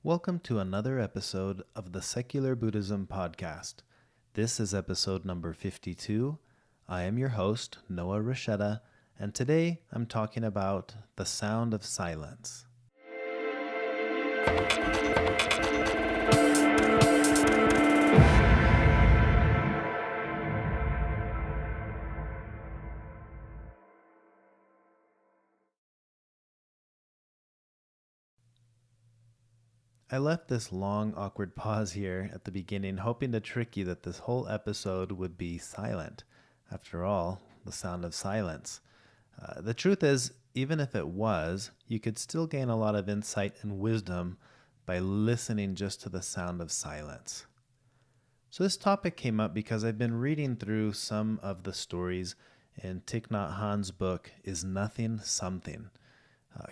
Welcome to another episode of the Secular Buddhism podcast. This is episode number 52. I am your host, Noah Rasheta, and today I'm talking about the sound of silence. I left this long, awkward pause here at the beginning, hoping to trick you that this whole episode would be silent. After all, the sound of silence. The truth is, even if it was, you could still gain a lot of insight and wisdom by listening just to the sound of silence. So this topic came up because I've been reading through some of the stories in Thich Nhat Hanh's book, Is Nothing Something?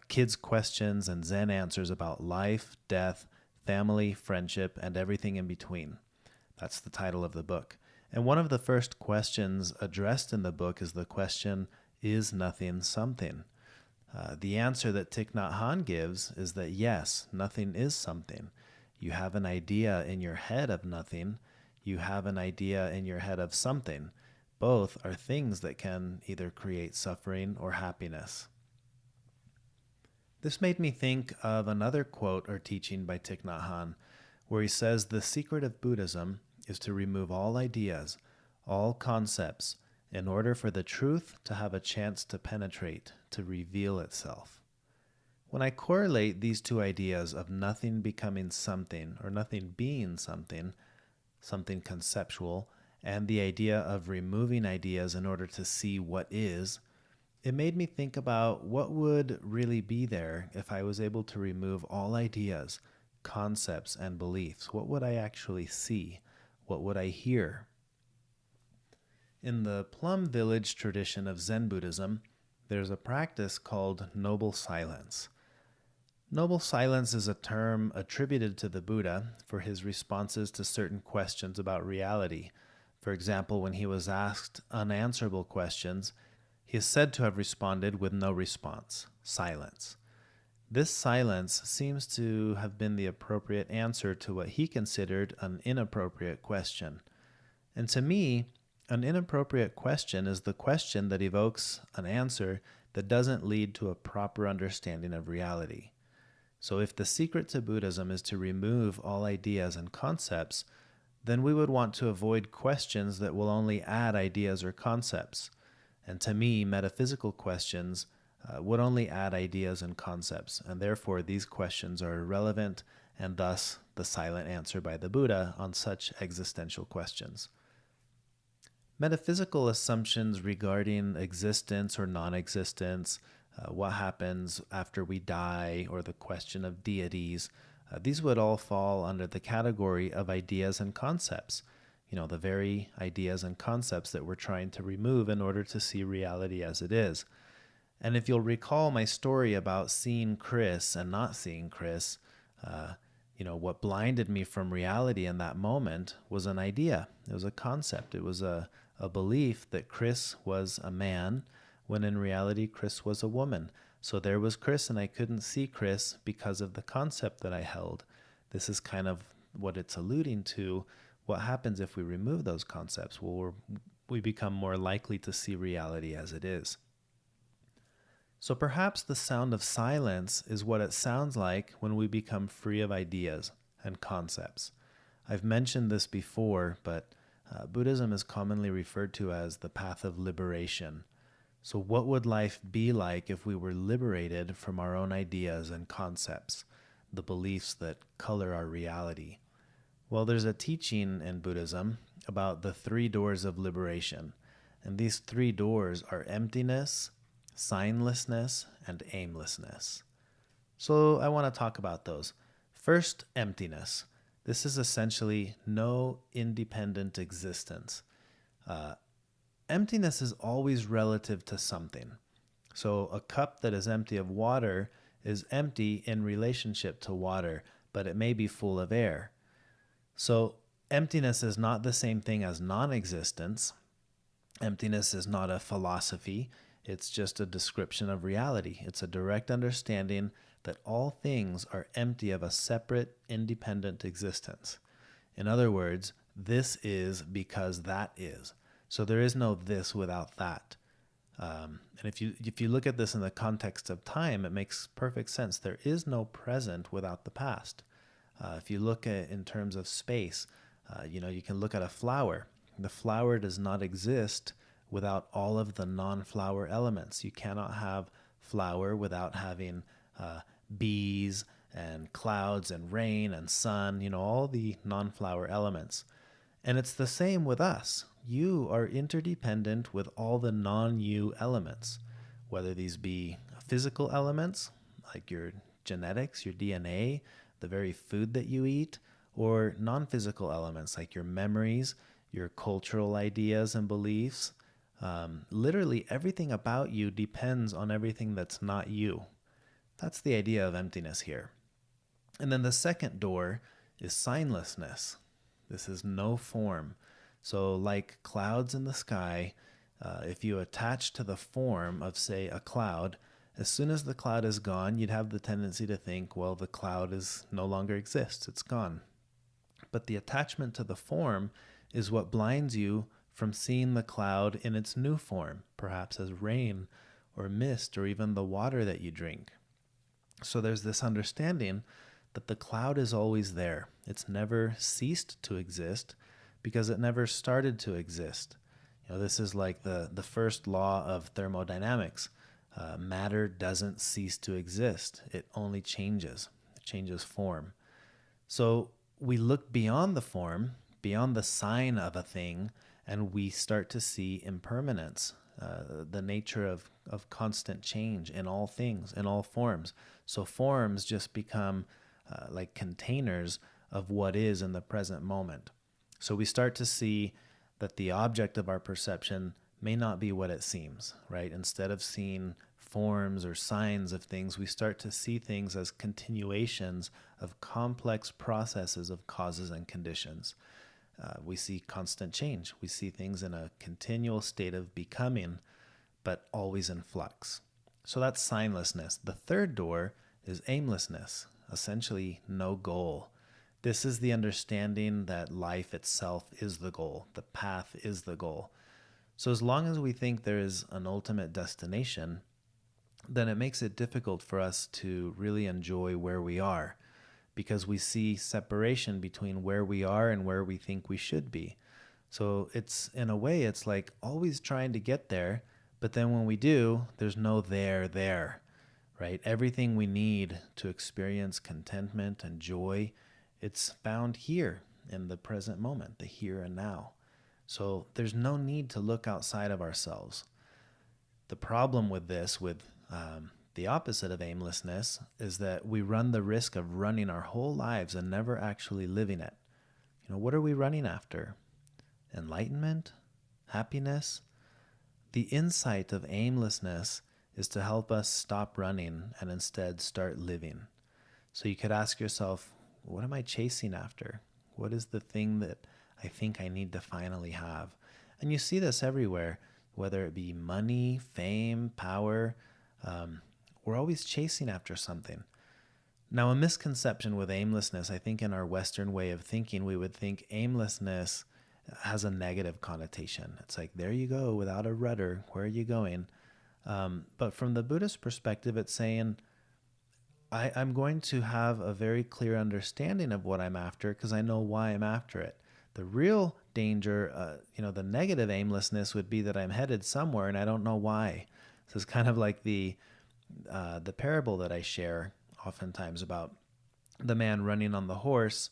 Kids' questions and Zen answers about life, death, family, friendship, and everything in between. That's the title of the book. And one of the first questions addressed in the book is the question, is nothing something? The answer that Thich Nhat Hanh gives is that yes, nothing is something. You have an idea in your head of nothing. You have an idea in your head of something. Both are things that can either create suffering or happiness. This made me think of another quote or teaching by Thich Nhat Hanh, where he says, the secret of Buddhism is to remove all ideas, all concepts, in order for the truth to have a chance to penetrate, to reveal itself. When I correlate these two ideas of nothing becoming something or nothing being something, something conceptual, and the idea of removing ideas in order to see what is, it made me think about what would really be there if I was able to remove all ideas, concepts, and beliefs. What would I actually see? What would I hear? In the Plum Village tradition of Zen Buddhism, there's a practice called noble silence. Noble silence is a term attributed to the Buddha for his responses to certain questions about reality. For example, when he was asked unanswerable questions, he is said to have responded with no response, silence. This silence seems to have been the appropriate answer to what he considered an inappropriate question. And to me, an inappropriate question is the question that evokes an answer that doesn't lead to a proper understanding of reality. So if the secret to Buddhism is to remove all ideas and concepts, then we would want to avoid questions that will only add ideas or concepts. And to me, metaphysical questions would only add ideas and concepts, and therefore these questions are irrelevant, and thus the silent answer by the Buddha on such existential questions. Metaphysical assumptions regarding existence or non-existence, what happens after we die, or the question of deities, these would all fall under the category of ideas and concepts. The very ideas and concepts that we're trying to remove in order to see reality as it is. And if you'll recall my story about seeing Chris and not seeing Chris, what blinded me from reality in that moment was an idea. It was a concept. It was a belief that Chris was a man, when in reality Chris was a woman. So there was Chris, and I couldn't see Chris because of the concept that I held. This is kind of what it's alluding to. What happens if we remove those concepts? Well, we become more likely to see reality as it is. So perhaps the sound of silence is what it sounds like when we become free of ideas and concepts. I've mentioned this before, but Buddhism is commonly referred to as the path of liberation. So what would life be like if we were liberated from our own ideas and concepts, the beliefs that color our reality? Well, there's a teaching in Buddhism about the 3 doors of liberation. And these 3 doors are emptiness, signlessness, and aimlessness. So I want to talk about those. First, emptiness. This is essentially no independent existence. Emptiness is always relative to something. So a cup that is empty of water is empty in relationship to water, but it may be full of air. So emptiness is not the same thing as non-existence. Emptiness is not a philosophy. It's just a description of reality. It's a direct understanding that all things are empty of a separate, independent existence. In other words, this is because that is. So there is no this without that. And if you look at this in the context of time, it makes perfect sense. There is no present without the past. If you look at in terms of space, you can look at a flower. The flower does not exist without all of the non-flower elements. You cannot have flower without having bees and clouds and rain and sun, all the non-flower elements. And it's the same with us. You are interdependent with all the non-you elements, whether these be physical elements, like your genetics, your DNA, the very food that you eat, or non-physical elements, like your memories, your cultural ideas and beliefs. Literally everything about you depends on everything that's not you. That's the idea of emptiness here. And then the second door is signlessness. This is no form. So like clouds in the sky, if you attach to the form of, say, a cloud, as soon as the cloud is gone, you'd have the tendency to think, well, the cloud no longer exists. It's gone. But the attachment to the form is what blinds you from seeing the cloud in its new form, perhaps as rain or mist or even the water that you drink. So there's this understanding that the cloud is always there. It's never ceased to exist because it never started to exist. This is like the first law of thermodynamics. Matter doesn't cease to exist. It only changes. It changes form. So we look beyond the form, beyond the sign of a thing, and we start to see impermanence, the nature of constant change in all things, in all forms. So forms just become like containers of what is in the present moment. So we start to see that the object of our perception may not be what it seems, right? Instead of seeing forms or signs of things, we start to see things as continuations of complex processes of causes and conditions. We see constant change. We see things in a continual state of becoming, but always in flux. So that's signlessness. The third door is aimlessness, essentially no goal. This is the understanding that life itself is the goal. The path is the goal. So as long as we think there is an ultimate destination, then it makes it difficult for us to really enjoy where we are, because we see separation between where we are and where we think we should be. So it's, in a way, it's like always trying to get there, but then when we do, there's no there, right? Everything we need to experience contentment and joy, it's found here in the present moment, the here and now. So there's no need to look outside of ourselves. The problem with this, with the opposite of aimlessness, is that we run the risk of running our whole lives and never actually living it. What are we running after? Enlightenment? Happiness? The insight of aimlessness is to help us stop running and instead start living. So you could ask yourself, what am I chasing after? What is the thing that I think I need to finally have? And you see this everywhere, whether it be money, fame, power. We're always chasing after something. Now, a misconception with aimlessness, I think in our Western way of thinking, we would think aimlessness has a negative connotation. It's like, there you go, without a rudder, where are you going? But from the Buddhist perspective, it's saying, I'm going to have a very clear understanding of what I'm after because I know why I'm after it. The real danger, the negative aimlessness would be that I'm headed somewhere and I don't know why. So it's kind of like the parable that I share oftentimes about the man running on the horse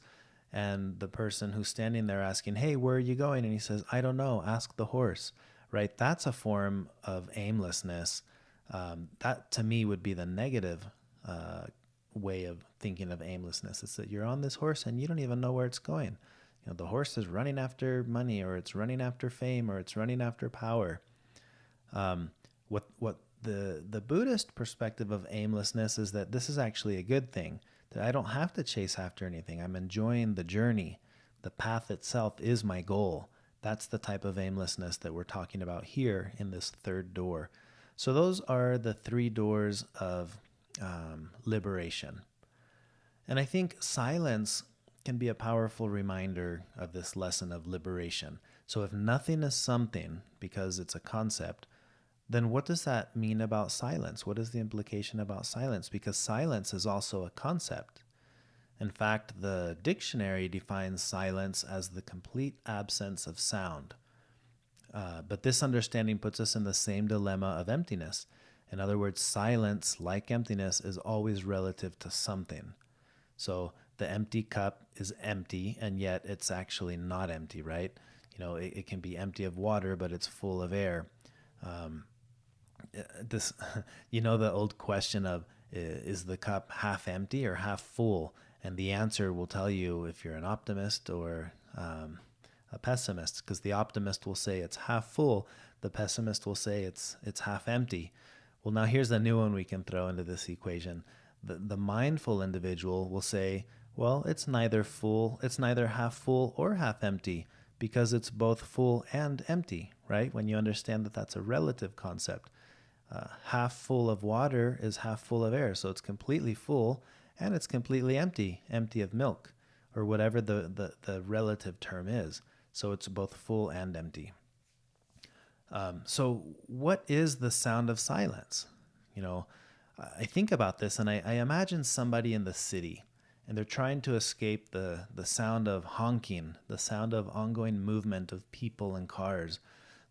and the person who's standing there asking, hey, where are you going? And he says, I don't know, ask the horse, right? That's a form of aimlessness. That to me would be the negative way of thinking of aimlessness. It's that you're on this horse and you don't even know where it's going. The horse is running after money, or it's running after fame, or it's running after power. What the Buddhist perspective of aimlessness is that this is actually a good thing, that I don't have to chase after anything. I'm enjoying the journey. The path itself is my goal. That's the type of aimlessness that we're talking about here in this third door. So those are the three doors of liberation. And I think silence can be a powerful reminder of this lesson of liberation. So if nothing is something because it's a concept, then what does that mean about silence? What is the implication about silence? Because silence is also a concept. In fact, the dictionary defines silence as the complete absence of sound. But this understanding puts us in the same dilemma of emptiness. In other words, silence, like emptiness, is always relative to something. So the empty cup is empty, and yet it's actually not empty, right? It can be empty of water, but it's full of air. This, the old question of, is the cup half empty or half full? And the answer will tell you if you're an optimist or a pessimist, because the optimist will say it's half full, the pessimist will say it's half empty. Well, now here's a new one we can throw into this equation. The mindful individual will say, well, it's neither half full or half empty, because it's both full and empty, right? When you understand that that's a relative concept. Half full of water is half full of air, so it's completely full and it's completely empty of milk, or whatever the relative term is. So it's both full and empty. So what is the sound of silence? I think about this and I imagine somebody in the city and they're trying to escape the sound of honking, the sound of ongoing movement of people and cars.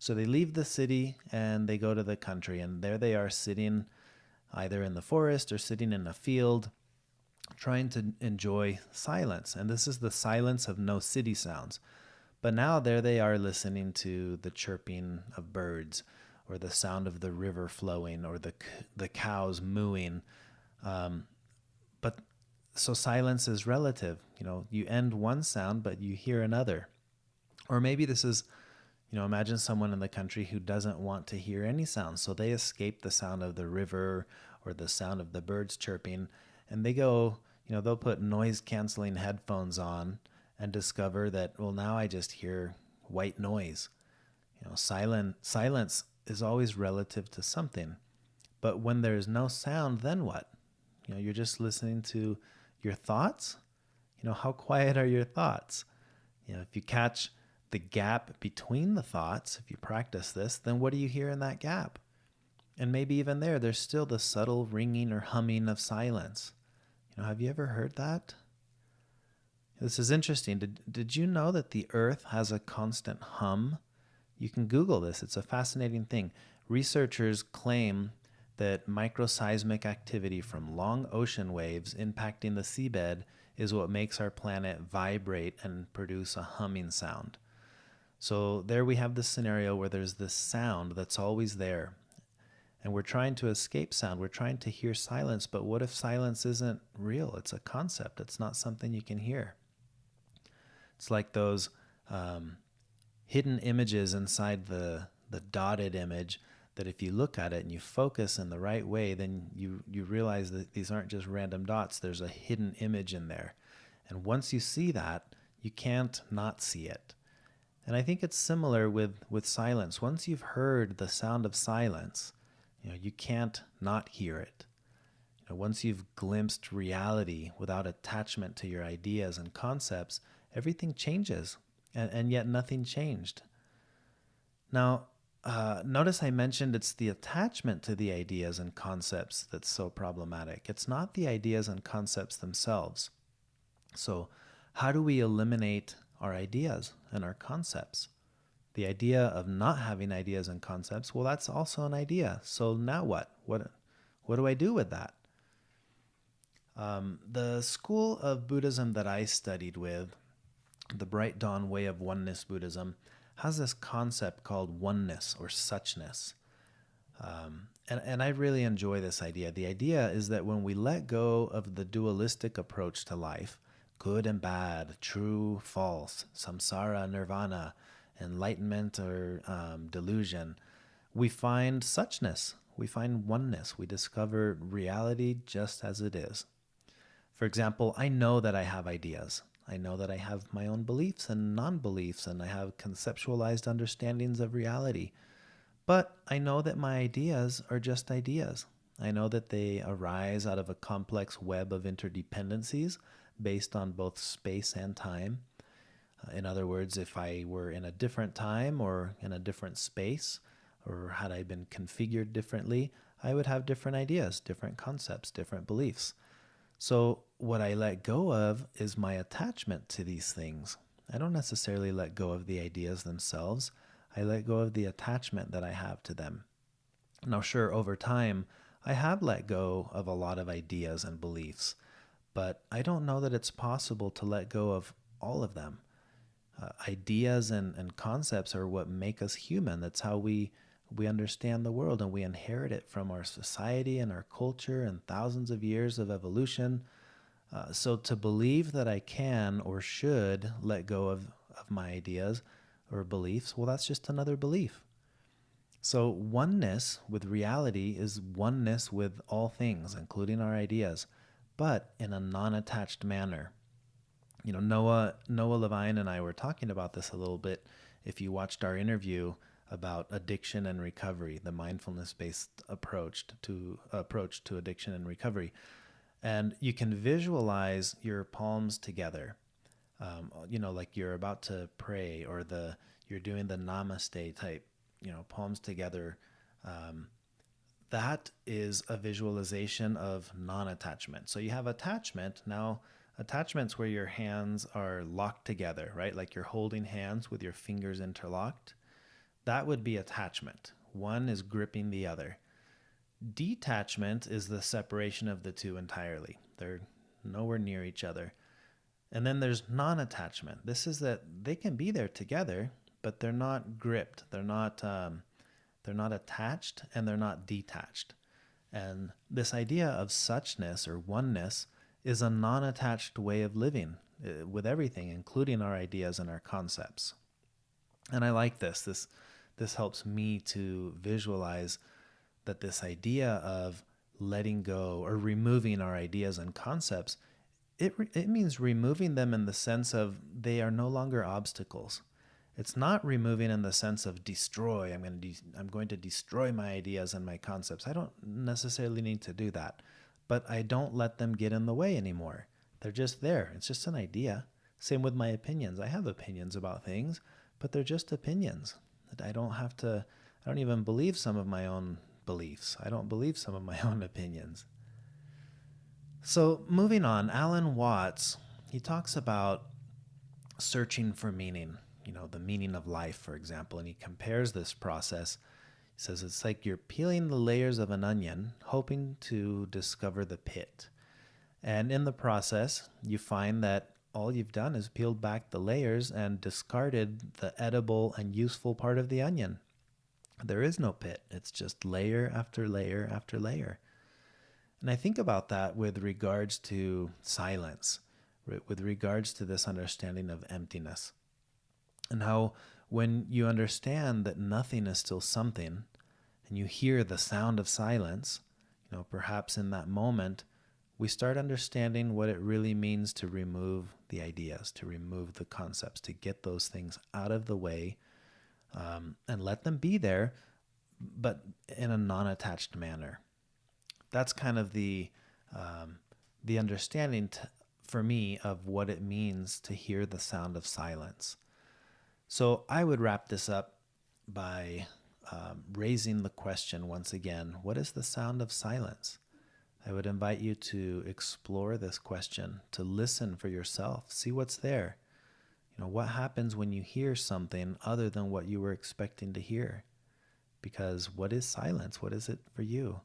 So they leave the city and they go to the country, and there they are sitting either in the forest or sitting in a field trying to enjoy silence. And this is the silence of no city sounds. But now there they are listening to the chirping of birds, or the sound of the river flowing, or the cows mooing. But so silence is relative. You end one sound, but you hear another. Or maybe this is, imagine someone in the country who doesn't want to hear any sound. So they escape the sound of the river or the sound of the birds chirping, and they go, they'll put noise canceling headphones on and discover that, well, now I just hear white noise. Silence is always relative to something. But when there's no sound, then what? You're just listening to your thoughts. How quiet are your thoughts? If you catch the gap between the thoughts, if you practice this, then what do you hear in that gap? And maybe even there's still the subtle ringing or humming of silence. Have you ever heard that? This is interesting. Did you know that the earth has a constant hum? You can Google this. It's a fascinating thing. Researchers claim that microseismic activity from long ocean waves impacting the seabed is what makes our planet vibrate and produce a humming sound. So there we have this scenario where there's this sound that's always there. And we're trying to escape sound. We're trying to hear silence. But what if silence isn't real? It's a concept. It's not something you can hear. It's like those hidden images inside the dotted image, that if you look at it and you focus in the right way, then you realize that these aren't just random dots. There's a hidden image in there. And once you see that, you can't not see it. And I think it's similar with silence. Once you've heard the sound of silence, you can't not hear it. Once you've glimpsed reality without attachment to your ideas and concepts, everything changes, and yet nothing changed. Now, notice I mentioned it's the attachment to the ideas and concepts that's so problematic. It's not the ideas and concepts themselves. So how do we eliminate our ideas and our concepts? The idea of not having ideas and concepts, well, that's also an idea. So now what? What do I do with that? The school of Buddhism that I studied with, the Bright Dawn way of Oneness Buddhism, has this concept called oneness or suchness. And I really enjoy this idea. The idea is that when we let go of the dualistic approach to life, good and bad, true, false, samsara, nirvana, enlightenment or delusion, we find suchness. We find oneness. We discover reality just as it is. For example, I know that I have ideas. I know that I have my own beliefs and non-beliefs, and I have conceptualized understandings of reality. But I know that my ideas are just ideas. I know that they arise out of a complex web of interdependencies based on both space and time. In other words, if I were in a different time or in a different space, or had I been configured differently, I would have different ideas, different concepts, different beliefs. So, what I let go of is my attachment to these things. I don't necessarily let go of the ideas themselves. I let go of the attachment that I have to them. Now, sure, over time, I have let go of a lot of ideas and beliefs, but I don't know that it's possible to let go of all of them. Ideas and concepts are what make us human. That's how we understand the world, and we inherit it from our society and our culture and thousands of years of evolution. So to believe that I can or should let go of my ideas or beliefs, well, that's just another belief. So oneness with reality is oneness with all things, including our ideas, but in a non-attached manner. Noah Levine and I were talking about this a little bit. If you watched our interview about addiction and recovery, the mindfulness-based approach to addiction and recovery, and you can visualize your palms together, like you're about to pray, or you're doing the namaste type, palms together. That is a visualization of non-attachment. So you have attachment. Now, attachment's where your hands are locked together, right? Like you're holding hands with your fingers interlocked. That would be attachment. One is gripping the other. Detachment is the separation of the two entirely. They're nowhere near each other. And then there's non-attachment. This is that they can be there together, but they're not gripped. They're not attached, and they're not detached. And this idea of suchness or oneness is a non-attached way of living with everything, including our ideas and our concepts. And I like this. This helps me to visualize that this idea of letting go or removing our ideas and concepts, it means removing them in the sense of they are no longer obstacles. It's not removing in the sense of destroy. I'm going to destroy my ideas and my concepts. I don't necessarily need to do that, but I don't let them get in the way anymore. They're just there. It's just an idea. Same with my opinions. I have opinions about things, but they're just opinions. I don't even believe some of my own beliefs. I don't believe some of my own opinions. So moving on, Alan Watts, he talks about searching for meaning, the meaning of life, for example, and he compares this process. He says it's like you're peeling the layers of an onion, hoping to discover the pit. And in the process, you find that all you've done is peeled back the layers and discarded the edible and useful part of the onion. There is no pit. It's just layer after layer after layer. And I think about that with regards to silence, with regards to this understanding of emptiness, and how when you understand that nothing is still something, and you hear the sound of silence, perhaps in that moment, we start understanding what it really means to remove the ideas, to remove the concepts, to get those things out of the way, and let them be there, but in a non-attached manner. That's kind of the understanding for me of what it means to hear the sound of silence. So I would wrap this up by raising the question once again, what is the sound of silence? I would invite you to explore this question, to listen for yourself, see what's there. What happens when you hear something other than what you were expecting to hear? Because what is silence? What is it for you?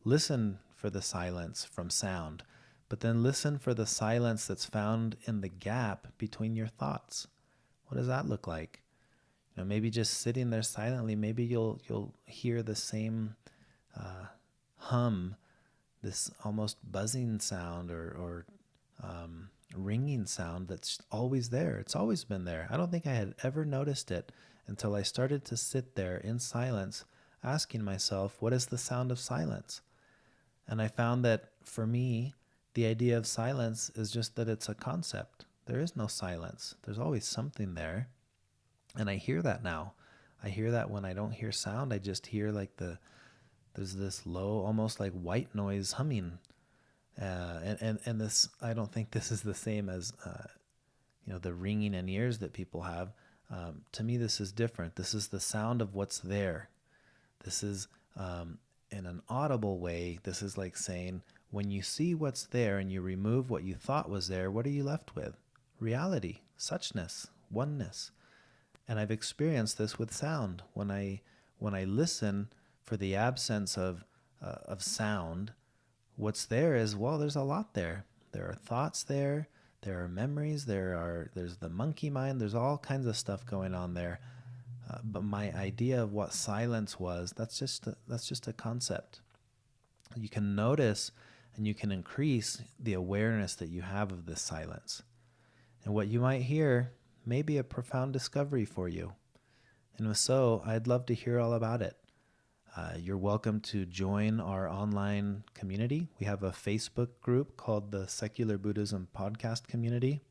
Listen for the silence from sound, but then listen for the silence that's found in the gap between your thoughts. What does that look like? Maybe just sitting there silently, maybe you'll hear the same hum, this almost buzzing sound or ringing sound that's always there. It's always been there. I don't think I had ever noticed it until I started to sit there in silence, asking myself, what is the sound of silence? And I found that for me, the idea of silence is just that it's a concept. There is no silence. There's always something there. And I hear that now. I hear that when I don't hear sound. I just hear like the there's this low, almost like white noise humming. And this, I don't think this is the same as, the ringing in ears that people have. To me, this is different. This is the sound of what's there. This is, in an audible way, this is like saying, when you see what's there and you remove what you thought was there, what are you left with? Reality, suchness, oneness. And I've experienced this with sound. When I listen for the absence of sound, what's there is, well, there's a lot there. There are thoughts there. There are memories. There's the monkey mind. There's all kinds of stuff going on there. But my idea of what silence was, that's just a concept. You can notice and you can increase the awareness that you have of this silence. And what you might hear may be a profound discovery for you. And if so, I'd love to hear all about it. You're welcome to join our online community. We have a Facebook group called the Secular Buddhism Podcast Community.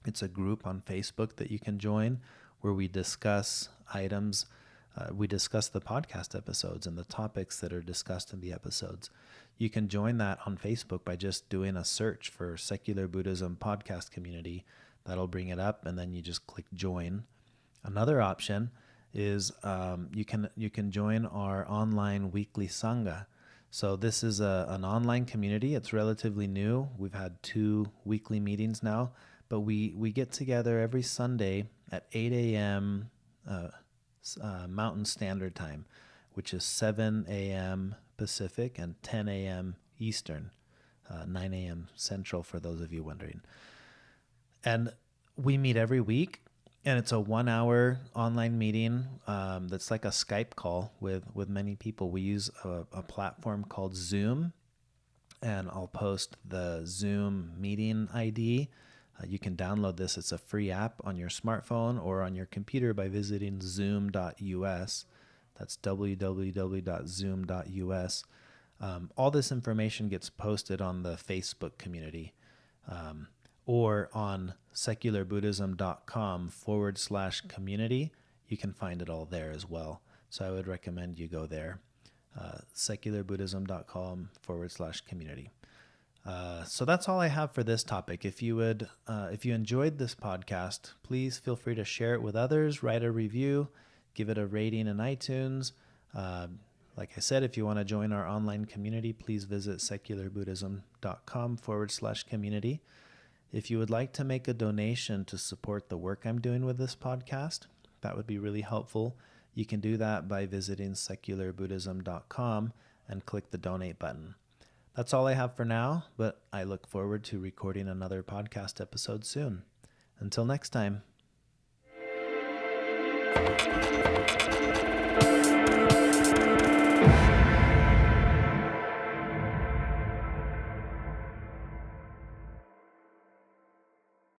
It's a group on Facebook that you can join where we discuss items. We discuss the podcast episodes and the topics that are discussed in the episodes. You can join that on Facebook by just doing a search for Secular Buddhism Podcast Community. That'll bring it up, and then you just click join. Another option is you can join our online weekly Sangha. So this is an online community. It's relatively new. We've had 2 weekly meetings now, but we get together every Sunday at 8 a.m. Mountain Standard Time, which is 7 a.m. Pacific and 10 a.m. Eastern, 9 a.m. Central for those of you wondering. And we meet every week. And it's a 1-hour online meeting that's like a Skype call with many people. We use a platform called Zoom, and I'll post the Zoom meeting ID. You can download this. It's a free app on your smartphone or on your computer by visiting zoom.us. That's www.zoom.us. All this information gets posted on the Facebook community. Or on secularbuddhism.com/community. You can find it all there as well. So I would recommend you go there, secularbuddhism.com/community. So that's all I have for this topic. If you enjoyed this podcast, please feel free to share it with others, write a review, give it a rating in iTunes. Like I said, if you want to join our online community, please visit secularbuddhism.com/community. If you would like to make a donation to support the work I'm doing with this podcast, that would be really helpful. You can do that by visiting secularbuddhism.com and click the donate button. That's all I have for now, but I look forward to recording another podcast episode soon. Until next time.